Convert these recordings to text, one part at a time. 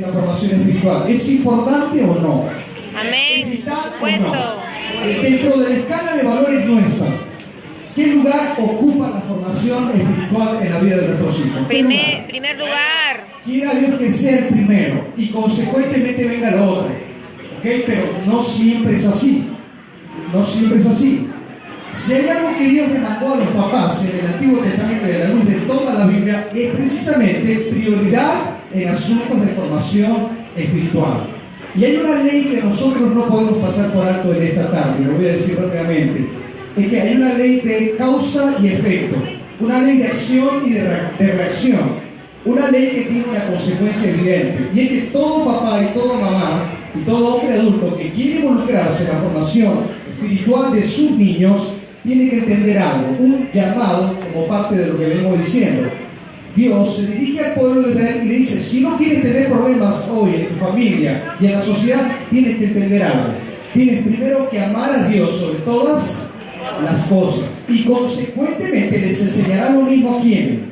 La formación espiritual, ¿es importante o no? Amén. ¿Es vital Por supuesto. o no? Dentro de la escala de valores nuestra, ¿qué lugar ocupa la formación espiritual en la vida de nuestros hijos? Primer lugar. Quiera Dios que sea el primero y consecuentemente venga el otro, ¿ok? Pero no siempre es así. No siempre es así. Si hay algo que Dios demandó a los papás en el Antiguo Testamento y a la luz de toda la Biblia, es precisamente prioridad en asuntos de formación espiritual. Y hay una ley que nosotros no podemos pasar por alto en esta tarde, lo voy a decir rápidamente. Es que hay una ley de causa y efecto, una ley de acción y de reacción, una ley que tiene una consecuencia evidente. Y es que todo papá y toda mamá y todo hombre adulto que quiere involucrarse en la formación espiritual de sus niños tiene que entender algo, un llamado como parte de lo que vengo diciendo. Dios se dirige al pueblo de Israel y le dice: si no quieres tener problemas hoy en tu familia y en la sociedad, tienes que entender algo. Tienes primero que amar a Dios sobre todas las cosas. Y consecuentemente les enseñará lo mismo a quién,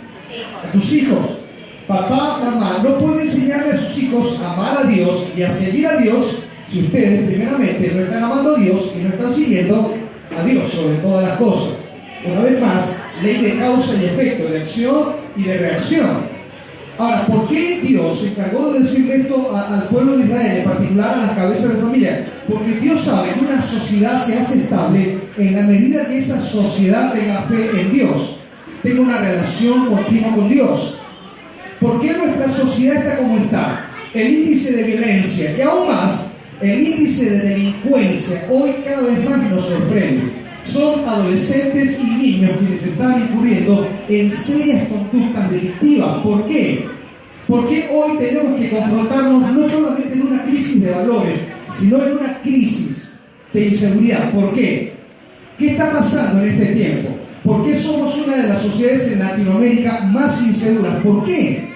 a tus hijos. Papá, mamá, no puede enseñarle a sus hijos a amar a Dios y a seguir a Dios si ustedes primeramente no están amando a Dios y no están siguiendo a Dios sobre todas las cosas. Una vez más, ley de causa y efecto, de acción y de reacción. Ahora, ¿por qué Dios se encargó de decirle esto al pueblo de Israel, en particular a las cabezas de familia? Porque Dios sabe que una sociedad se hace estable en la medida que esa sociedad tenga fe en Dios, tenga una relación continua con Dios. ¿Por qué nuestra sociedad está como está? El índice de violencia y aún más el índice de delincuencia hoy cada vez más nos sorprende. Son adolescentes y niños quienes están incurriendo en serias conductas delictivas. ¿Por qué? Porque hoy tenemos que confrontarnos no solamente en una crisis de valores, sino en una crisis de inseguridad. ¿Por qué? ¿Qué está pasando en este tiempo? ¿Por qué somos una de las sociedades en Latinoamérica más inseguras? ¿Por qué?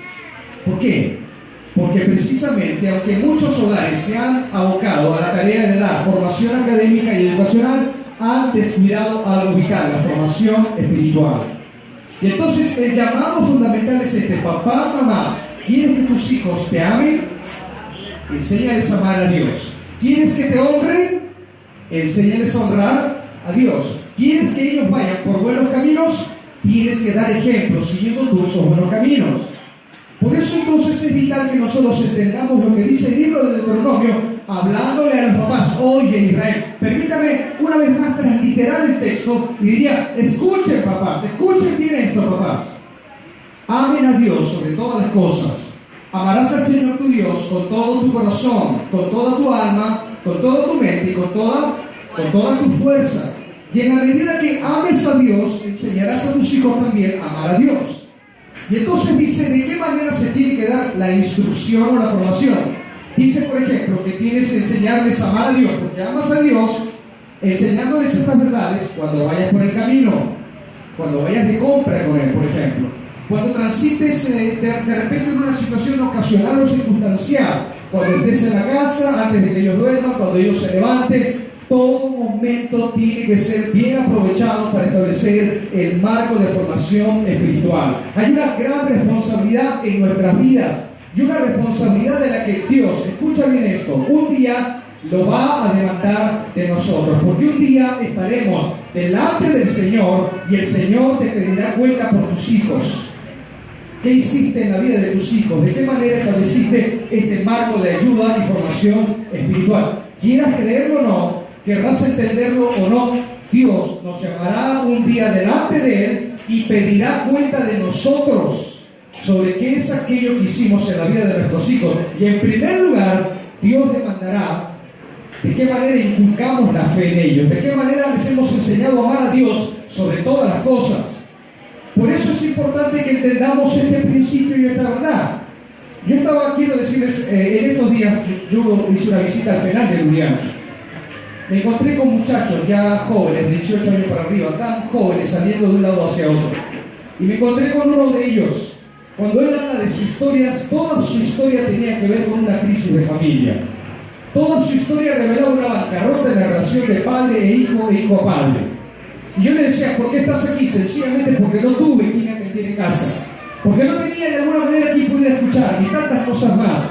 ¿Por qué? Porque precisamente, aunque muchos hogares se han abocado a la tarea de dar formación académica y educacional, han descuidado algo vital, la formación espiritual. Y entonces el llamado fundamental es este: papá, mamá, ¿quieres que tus hijos te amen? Enséñales a amar a Dios. ¿Quieres que te honren? Enséñales a honrar a Dios. ¿Quieres que ellos vayan por buenos caminos? Tienes que dar ejemplo siguiendo tú esos buenos caminos. Por eso entonces es vital que nosotros entendamos lo que dice el libro de Deuteronomio, hablándole a los papás: oye Israel, permítame una vez más transliterar el texto y diría: escuchen papás, escuchen bien esto papás. Amen a Dios sobre todas las cosas. Amarás al Señor tu Dios con todo tu corazón, con toda tu alma, con toda tu mente y con todas tus fuerzas. Y en la medida que ames a Dios, enseñarás a tus hijos también a amar a Dios. Y entonces dice, ¿de qué manera se tiene que dar la instrucción o la formación? Dice, por ejemplo, que tienes que enseñarles a amar a Dios, porque amas a Dios enseñándoles estas verdades cuando vayas por el camino, cuando vayas de compra con Él, por ejemplo, cuando transites de repente en una situación ocasional o circunstancial, cuando estés en la casa, antes de que ellos duerman, cuando ellos se levanten. Todo momento tiene que ser bien aprovechado para establecer el marco de formación espiritual. Hay una gran responsabilidad en nuestras vidas y una responsabilidad de la que Dios, escucha bien esto, un día lo va a demandar de nosotros, porque un día estaremos delante del Señor y el Señor te pedirá cuenta por tus hijos. ¿Qué hiciste en la vida de tus hijos? ¿De qué manera estableciste este marco de ayuda y formación espiritual? Quieras creerlo o no, querrás entenderlo o no, Dios nos llamará un día delante de Él y pedirá cuenta de nosotros sobre qué es aquello que hicimos en la vida de nuestros hijos. Y en primer lugar, Dios demandará de qué manera inculcamos la fe en ellos, de qué manera les hemos enseñado a amar a Dios sobre todas las cosas. Por eso es importante que entendamos este principio y esta verdad. Quiero decirles, en estos días yo hice una visita al penal de Lurianos. Me encontré con muchachos ya jóvenes, de 18 años para arriba, tan jóvenes, saliendo de un lado hacia otro. Y me encontré con uno de ellos. Cuando él habla de su historia, toda su historia tenía que ver con una crisis de familia. Toda su historia revelaba una bancarrota en la relación de padre e hijo a padre. Y yo le decía, ¿por qué estás aquí? Sencillamente porque no tuve quien atendiera en casa. Porque no tenía de alguna manera quien pudiera escuchar, ni tantas cosas más.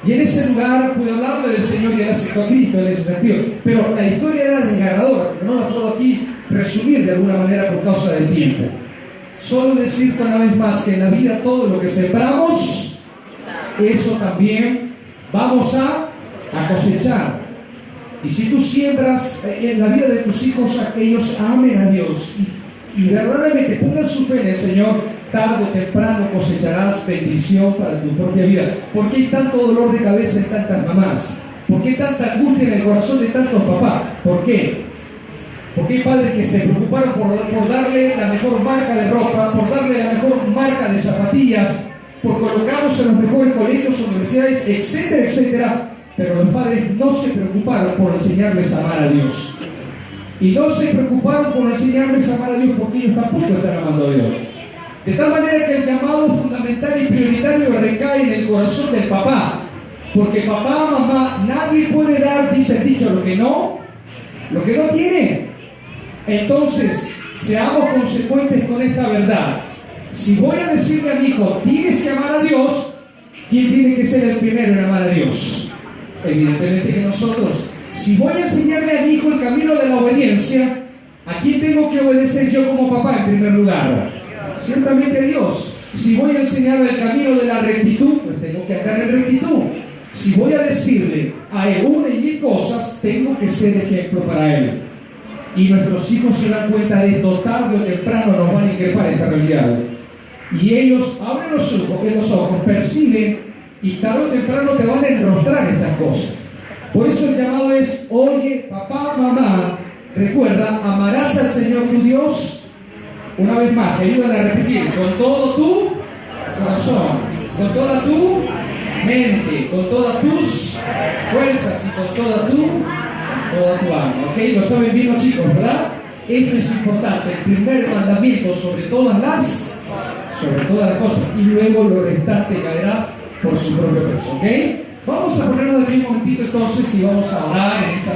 Y en ese lugar pude hablarle del Señor y él aceptó a Cristo en ese sentido. Pero la historia era desgarradora, pero no la puedo aquí resumir de alguna manera por causa del tiempo. Solo decirte una vez más que en la vida todo lo que sembramos, eso también vamos a cosechar. Y si tú siembras en la vida de tus hijos a que ellos amen a Dios y verdaderamente pongan su fe en el Señor, tarde o temprano cosecharás bendición para tu propia vida. ¿Por qué hay tanto dolor de cabeza en tantas mamás? ¿Por qué tanta angustia en el corazón de tantos papás? ¿Por qué? Porque hay padres que se preocuparon por darle la mejor marca de ropa, por darle la mejor marca de zapatillas, por colocarlos en los mejores colegios, universidades, etcétera, etcétera. Pero los padres no se preocuparon por enseñarles a amar a Dios. Y no se preocuparon por enseñarles a amar a Dios porque ellos tampoco están amando a Dios. De tal manera que el llamado fundamental y prioritario recae en el corazón del papá. Porque papá, mamá, nadie puede dar, dice el dicho, lo que no tiene. Entonces, seamos consecuentes con esta verdad. Si voy a decirle a mi hijo, tienes que amar a Dios, ¿quién tiene que ser el primero en amar a Dios? Evidentemente que nosotros. Si voy a enseñarle a mi hijo el camino de la obediencia, ¿a quién tengo que obedecer yo como papá en primer lugar? Ciertamente a Dios. Si voy a enseñarle el camino de la rectitud, pues tengo que andar en rectitud. Si voy a decirle a él una y mil cosas, tengo que ser ejemplo para él. Y nuestros hijos se dan cuenta de esto, tarde o temprano nos van a increpar estas realidades. Y ellos abren los ojos, perciben, y tarde o temprano te van a enrostrar estas cosas. Por eso el llamado es, oye, papá, mamá, recuerda, amarás al Señor tu Dios. Una vez más, me ayudan a repetir, con todo tu corazón, con toda tu mente, con todas tus fuerzas y con toda tu alma. ¿Ok? Lo saben bien los chicos, ¿verdad? Esto es importante, el primer mandamiento sobre todas las cosas, y luego lo restante caerá por su propio peso. ¿Ok? Vamos a ponernos de pie un momentito entonces y vamos a orar en esta